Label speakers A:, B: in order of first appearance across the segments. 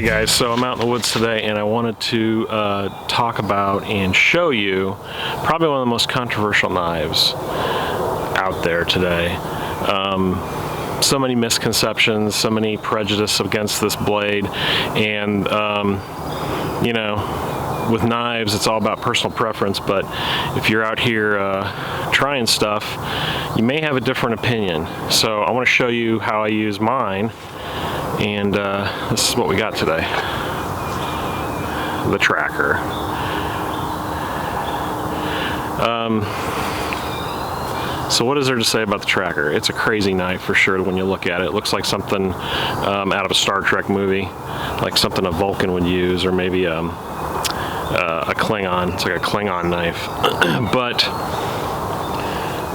A: Hey guys, so I'm out in the woods today and I wanted to talk about and show you probably one of the most controversial knives out there today. So many misconceptions, so many prejudice against this blade, and you know, with knives it's all about personal preference, but if you're out here trying stuff, you may have a different opinion. So I want to show you how I use mine. And this is what we got today. The tracker. So what is there to say about the tracker? It's a crazy knife for sure when you look at it. It looks like something out of a Star Trek movie, like something a Vulcan would use, or maybe a Klingon. It's like a Klingon knife. But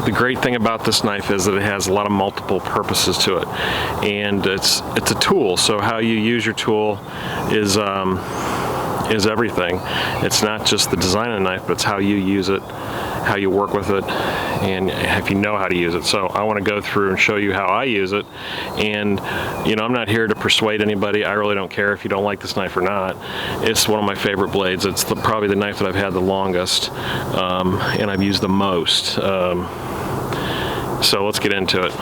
A: the great thing about this knife is that it has a lot of multiple purposes to it, and it's a tool. So how you use your tool is everything. It's not just the design of the knife, but it's how you use it, how you work with it, and if you know how to use it. So I want to go through and show you how I use it. And you know, I'm not here to persuade anybody. I really don't care if you don't like this knife or not. It's one of my favorite blades. It's probably the knife that I've had the longest, and I've used the most. So let's get into it.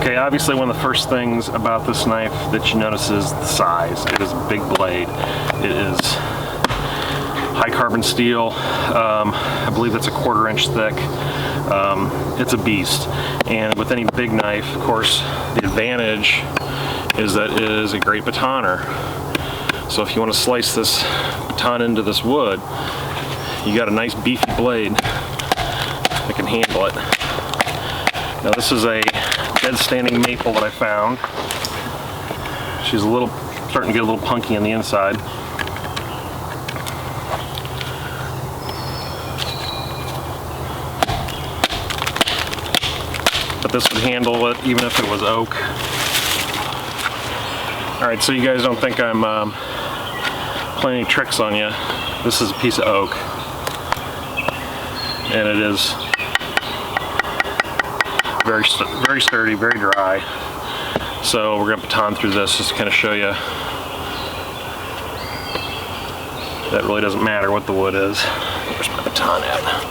A: Okay, obviously one of the first things about this knife that you notice is the size. It is a big blade. It is high carbon steel. I believe it's a 1/4 inch thick. It's a beast. And with any big knife, of course, the advantage is that it is a great batoner. So if you want to slice this baton into this wood, you got a nice beefy blade that can handle it. Now this is a dead standing maple that I found. She's starting to get a little punky on the inside. But this would handle it even if it was oak. Alright, so you guys don't think I'm playing any tricks on you. This is a piece of oak. And it is very sturdy, very dry. So we're going to baton through this just to kind of show you that really doesn't matter what the wood is. Where's my baton at?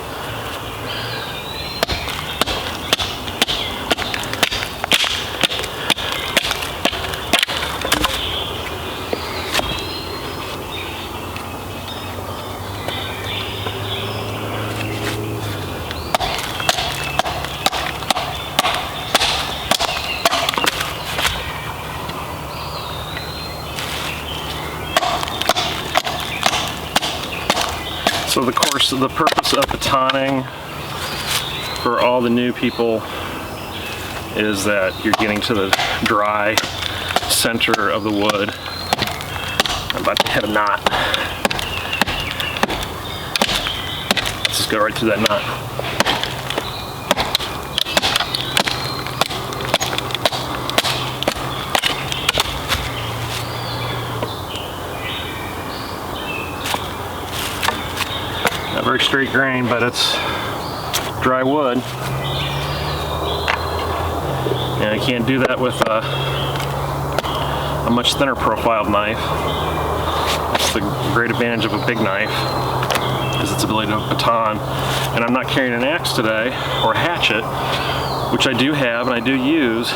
A: So the purpose of batoning for all the new people is that you're getting to the dry center of the wood. I'm about to hit a knot. Let's just go right through that knot. Not very straight grain, but it's dry wood. And I can't do that with a much thinner profiled knife. That's the great advantage of a big knife, is its ability to baton. And I'm not carrying an axe today, or a hatchet, which I do have and I do use.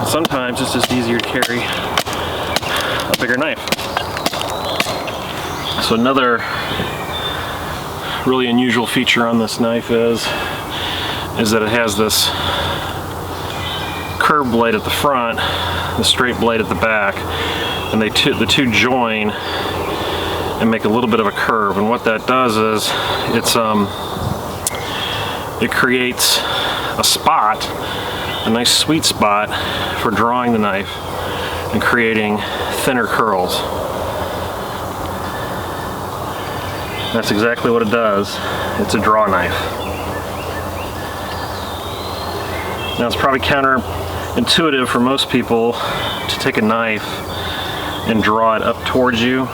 A: Sometimes it's just easier to carry a bigger knife. So another really unusual feature on this knife is that it has this curved blade at the front, the straight blade at the back, and the two join and make a little bit of a curve. And what that does is it creates a spot, a nice sweet spot for drawing the knife and creating thinner curls. That's exactly what it does. It's a draw knife. Now it's probably counterintuitive for most people to take a knife and draw it up towards you.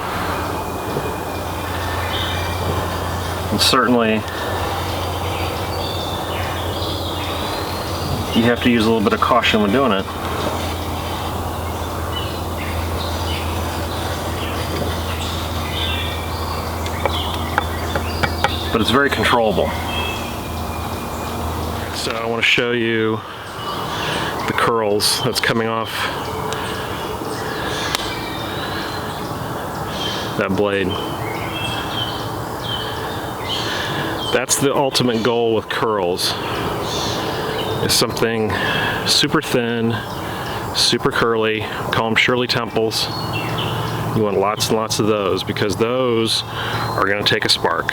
A: And certainly you have to use a little bit of caution when doing it. but it's very controllable. So I want to show you the curls that's coming off that blade. That's the ultimate goal with curls, is something super thin, super curly. Call them Shirley Temples. You want lots and lots of those because those are going to take a spark.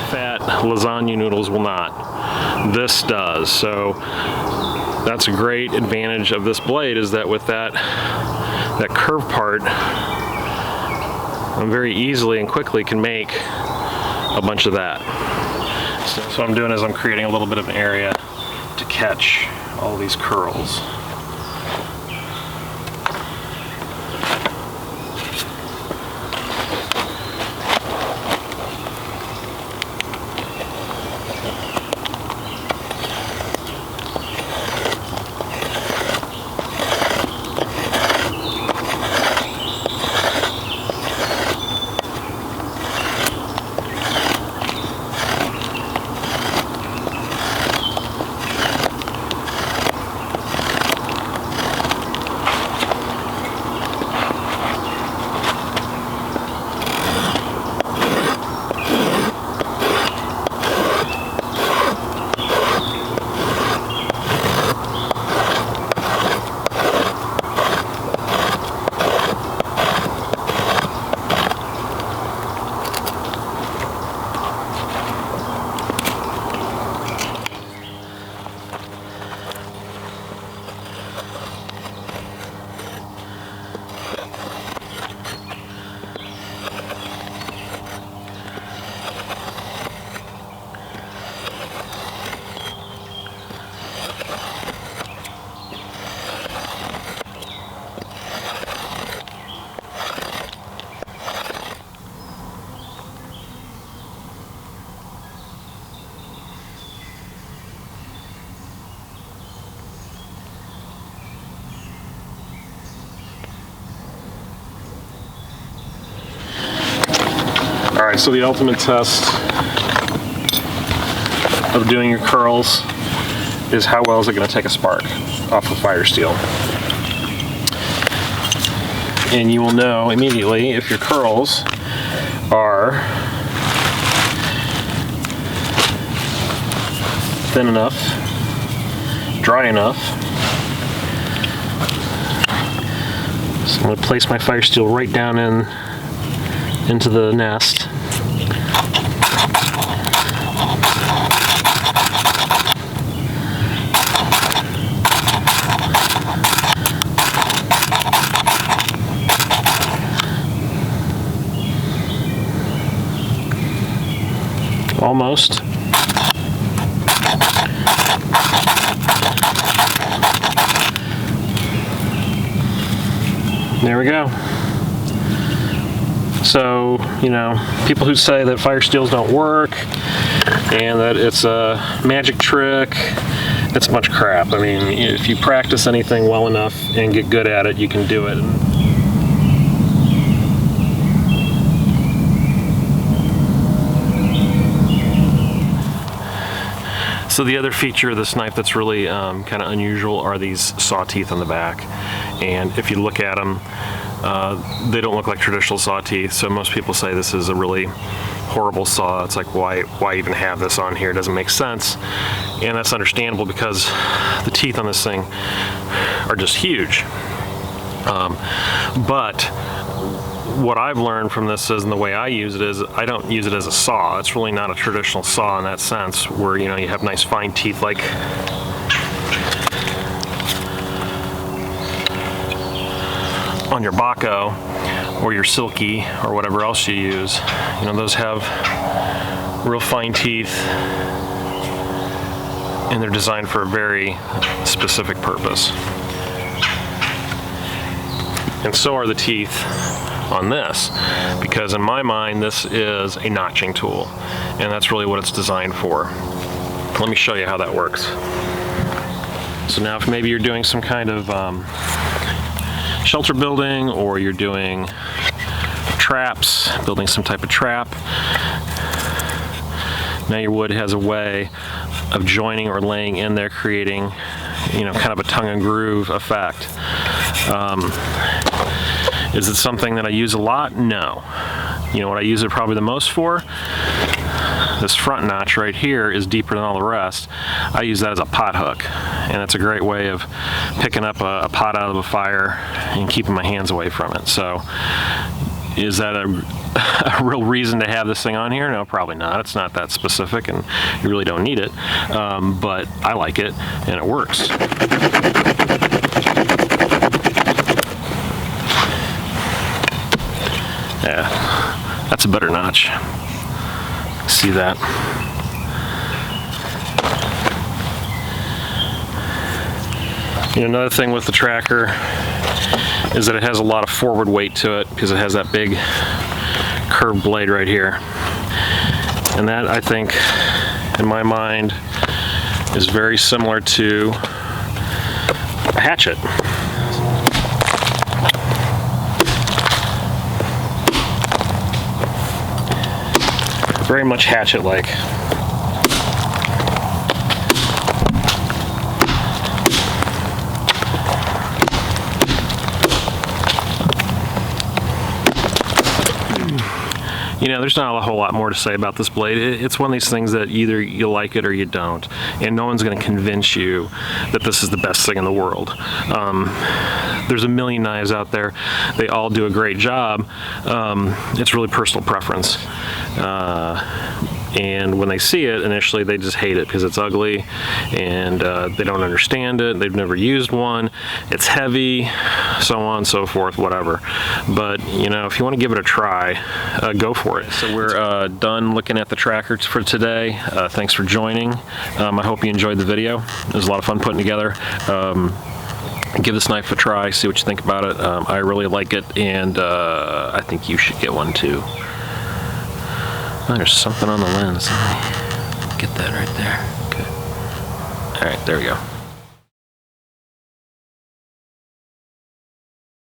A: Fat lasagna noodles will not. This does. So that's a great advantage of this blade, is that with that curved part, I very easily and quickly can make a bunch of that. So what I'm doing is I'm creating a little bit of an area to catch all these curls. Alright, so the ultimate test of doing your curls is how well is it going to take a spark off the fire steel. And you will know immediately if your curls are thin enough, dry enough. So I'm going to place my fire steel right down into the nest. Almost. There we go. So, you know, people who say that fire steels don't work and that it's a magic trick, it's a bunch of crap. I mean, if you practice anything well enough and get good at it, you can do it. So the other feature of this knife that's really kind of unusual are these saw teeth on the back. And if you look at them, they don't look like traditional saw teeth. So most people say this is a really horrible saw. It's like, why even have this on here? It doesn't make sense. And that's understandable because the teeth on this thing are just huge. But what I've learned from this is, and the way I use it is, I don't use it as a saw. It's really not a traditional saw in that sense, where, you know, you have nice fine teeth like on your Baco or your Silky or whatever else you use. You know, those have real fine teeth and they're designed for a very specific purpose. And so are the teeth on this, because in my mind this is a notching tool, and that's really what it's designed for. Let me show you how that works. So now if maybe you're doing some kind of shelter building, or you're doing traps, building some type of trap, Now your wood has a way of joining or laying in there, creating, you know, kind of a tongue and groove effect. Is it something that I use a lot? No. You know what I use it probably the most for? This front notch right here is deeper than all the rest. I use that as a pot hook, and it's a great way of picking up a pot out of a fire and keeping my hands away from it. So is that a real reason to have this thing on here? No, probably not. It's not that specific, and you really don't need it, but I like it and it works. Yeah, that's a better notch. See that? You know, another thing with the tracker is that it has a lot of forward weight to it because it has that big curved blade right here. And that, I think, in my mind, is very similar to a hatchet. Very much hatchet-like. You know, there's not a whole lot more to say about this blade. It's one of these things that either you like it or you don't, and no one's going to convince you that this is the best thing in the world. There's a million knives out there. They all do a great job. It's really personal preference. And when they see it initially, they just hate it because it's ugly and they don't understand it. They've never used one. It's heavy, so on and so forth, whatever. But you know, if you want to give it a try, go for it. So we're done looking at the tracker for today. Thanks for joining. I hope you enjoyed the video. It was a lot of fun putting together. Give this knife a try, see what you think about it. I really like it, and I think you should get one too. Oh, there's something on the lens. Get that right there. Good. All right, there we go.